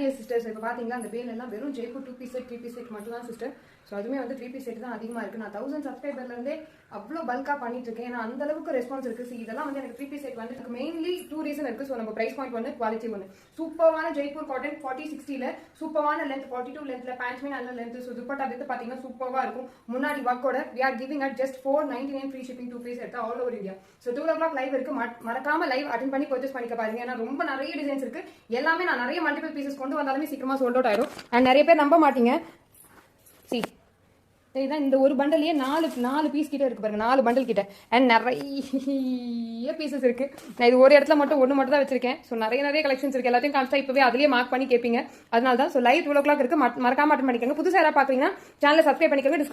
S sisters. இப்போ பார்த்தீங்கன்னா அந்த பேல் எல்லாம் வெறும் Jaipur 2 piece set 3 piece set மட்டும் தான் சிஸ்டர். ஸோ அதுவுமே வந்து 3 பீஸ் செட் தான் அதிகமாக இருக்குது. நான் 1000 சப்ஸ்கிரைபர்லேருந்தே அவ்வளோ பல்காக பண்ணிட்டு இருக்கேன். ஏன்னா அந்த அளவுக்கு ரெஸ்பான்ஸ் இருக்குது. ஸோ இதெல்லாம் வந்து எனக்கு 3 பீஸ் செட் வந்து மெயின்லி 2 ரீசன் இருக்குது. ஸோ நம்ம பிரைஸ் பாயிண்ட் ஒன்று, குவாலிட்டி ஒன்று. சூப்பரான ஜெய்ப்பூர் காட்டன் 40-60ல சூப்பரான லென்த் 42 லென்த்ல பேண்ட்ஸ்மே நல்ல லென்த். ஸோ துப்பட்டா வித்து பார்த்தீங்கன்னா சூப்பராக இருக்கும். முன்னாடி ஒர்க்கோட we are giving at just 499 free shipping 2 piece எடுத்து all over India. So 2 o'clock live இருக்கு. மறக்காம லைவ் அட்டென்ட் பண்ணி பர்ச்சேஸ் பண்ணிக்க பாருங்க. ஏன்னா ரொம்ப நிறைய டிசைன்ஸ் இருக்கு. எல்லாமே நான் நிறைய மல்டிபிள் பீசஸ் கொண்டு வந்தாலுமே சீக்கிரமா சோல்ட் அவுட் ஆயிடும். அண்ட் நிறைய பேர் நம்ப மாட்டீங்க. சி இதுதான் இந்த ஒரு பண்டல்லையே 4 பீஸ் கிட்ட இருக்கு பாருங்க. 4 பண்டல் கிட்ட அண்ட் நிறைய பீசஸ் இருக்கு. நான் இது ஒரு இடத்துல மட்டும் ஒன்று மட்டும் தான் வச்சிருக்கேன். ஸோ நிறைய கலெக்ஷன்ஸ் இருக்கு. எல்லாத்தையும் காமிச்சா இப்பவே அதுலயே மார்க் பண்ணி கேட்பீங்க. அதனால தான் ஸோ லைவ் 2 o'clock இருக்கு. மறக்காம அட்டென்ட் பண்ணிக்கோங்க. புதுசாக யாராவது பாக்குறீங்கன்னா சேனலை சப்ஸ்கிரைப் பண்ணிக்கோங்க.